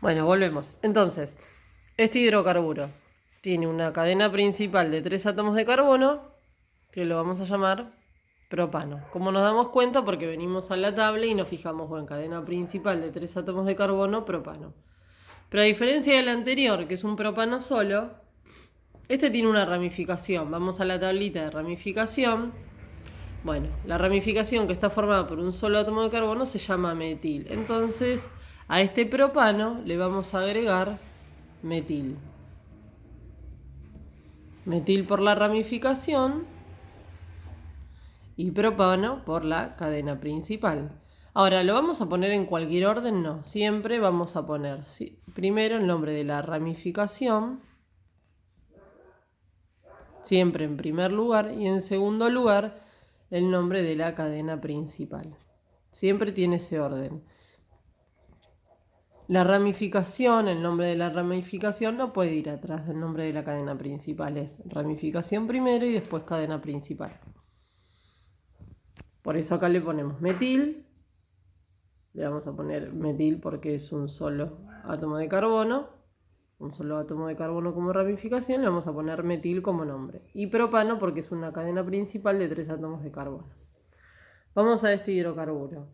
Bueno, volvemos. Entonces, este hidrocarburo tiene una cadena principal de 3 átomos de carbono, que lo vamos a llamar propano. Como nos damos cuenta, porque venimos a la tabla y nos fijamos, bueno, cadena principal de 3 átomos de carbono, propano. Pero a diferencia del anterior, que es un propano solo, este tiene una ramificación. Vamos a la tablita de ramificación. Bueno, la ramificación que está formada por un solo átomo de carbono se llama metil. Entonces, a este propano le vamos a agregar metil. Metil por la ramificación y propano por la cadena principal. Ahora, ¿lo vamos a poner en cualquier orden? No, siempre vamos a poner primero el nombre de la ramificación, siempre en primer lugar, y en segundo lugar el nombre de la cadena principal. Siempre tiene ese orden. La ramificación, el nombre de la ramificación no puede ir atrás del nombre de la cadena principal. Es ramificación primero y después cadena principal. Por eso acá le ponemos metil. Le vamos a poner metil porque es un solo átomo de carbono. Un solo átomo de carbono como ramificación. Le vamos a poner metil como nombre. Y propano porque es una cadena principal de 3 átomos de carbono. Vamos a este hidrocarburo.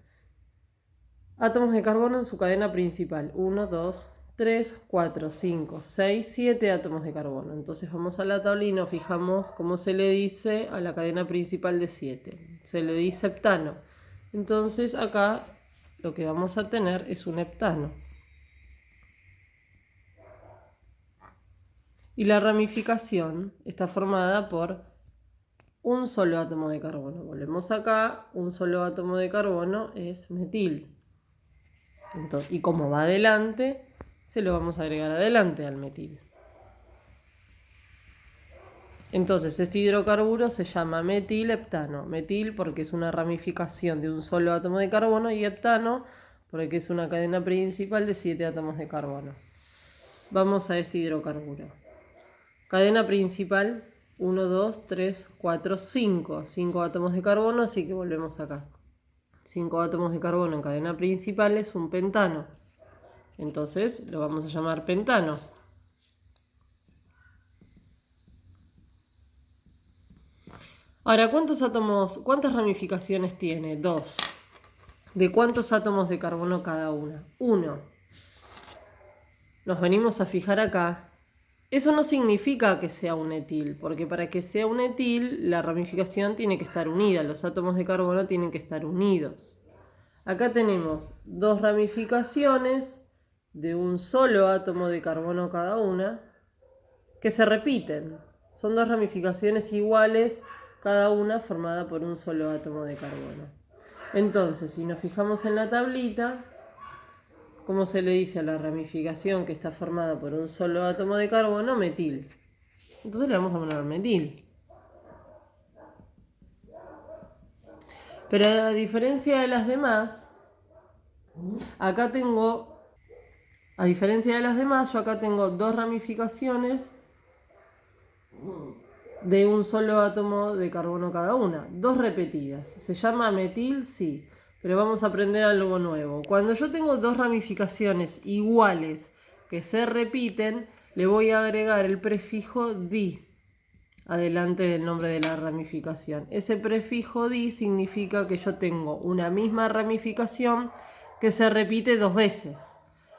Átomos de carbono en su cadena principal. 1, 2, 3, 4, 5, 6, 7 átomos de carbono. Entonces vamos a la tabla y nos fijamos cómo se le dice a la cadena principal de 7. Se le dice heptano. Entonces acá lo que vamos a tener es un heptano. Y la ramificación está formada por un solo átomo de carbono. Volvemos acá, un solo átomo de carbono es metil. Entonces, y como va adelante, se lo vamos a agregar adelante al metil. Entonces, este hidrocarburo se llama metilheptano. Metil porque es una ramificación de un solo átomo de carbono y heptano porque es una cadena principal de 7 átomos de carbono. Vamos a este hidrocarburo. Cadena principal, 1, 2, 3, 4, 5. 5 átomos de carbono, así que volvemos acá. 5 átomos de carbono en cadena principal es un pentano. Entonces lo vamos a llamar pentano. Ahora, cuántas ramificaciones tiene? 2. ¿De cuántos átomos de carbono cada una? 1. Nos venimos a fijar acá. Eso no significa que sea un etil, porque para que sea un etil, la ramificación tiene que estar unida. Los átomos de carbono tienen que estar unidos. Acá tenemos 2 ramificaciones de un solo átomo de carbono cada una, que se repiten. Son 2 ramificaciones iguales, cada una formada por un solo átomo de carbono. Entonces, si nos fijamos en la tablita, ¿cómo se le dice a la ramificación que está formada por un solo átomo de carbono? Metil. Entonces le vamos a poner metil. Pero a diferencia de las demás, acá tengo, a diferencia de las demás, yo acá tengo 2 ramificaciones de un solo átomo de carbono cada una. 2 repetidas. ¿Se llama metil? Sí. Pero vamos a aprender algo nuevo. Cuando yo tengo 2 ramificaciones iguales que se repiten, le voy a agregar el prefijo di adelante del nombre de la ramificación. Ese prefijo di significa que yo tengo una misma ramificación que se repite 2 veces.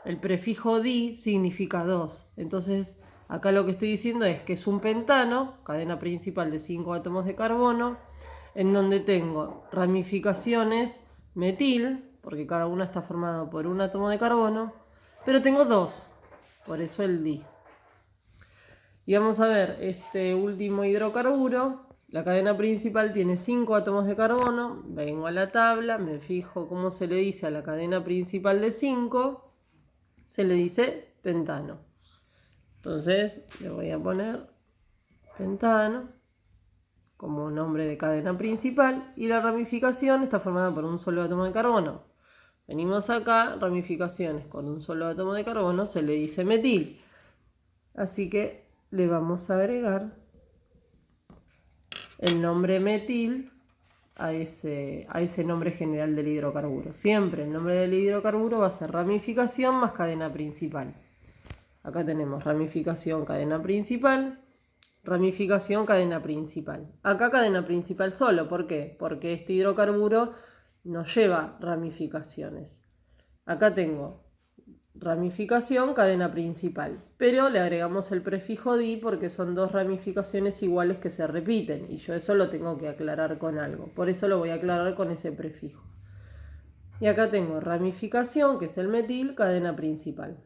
El prefijo di significa 2. Entonces, acá lo que estoy diciendo es que es un pentano, cadena principal de 5 átomos de carbono, en donde tengo ramificaciones metil, porque cada una está formada por un átomo de carbono, pero tengo 2, por eso el di. Y vamos a ver este último hidrocarburo. La cadena principal tiene 5 átomos de carbono. Vengo a la tabla, me fijo cómo se le dice a la cadena principal de 5. Se le dice pentano. Entonces le voy a poner pentano como nombre de cadena principal. Y la ramificación está formada por un solo átomo de carbono. Venimos acá, ramificaciones con un solo átomo de carbono se le dice metil. Así que le vamos a agregar el nombre metil a ese nombre general del hidrocarburo. Siempre el nombre del hidrocarburo va a ser ramificación más cadena principal. Acá tenemos ramificación, cadena principal, ramificación, cadena principal. Acá cadena principal solo, ¿por qué? Porque este hidrocarburo no lleva ramificaciones. Acá tengo ramificación, cadena principal, pero le agregamos el prefijo di porque son dos ramificaciones iguales que se repiten y yo eso lo tengo que aclarar con algo, por eso lo voy a aclarar con ese prefijo. Y acá tengo ramificación, que es el metil, cadena principal.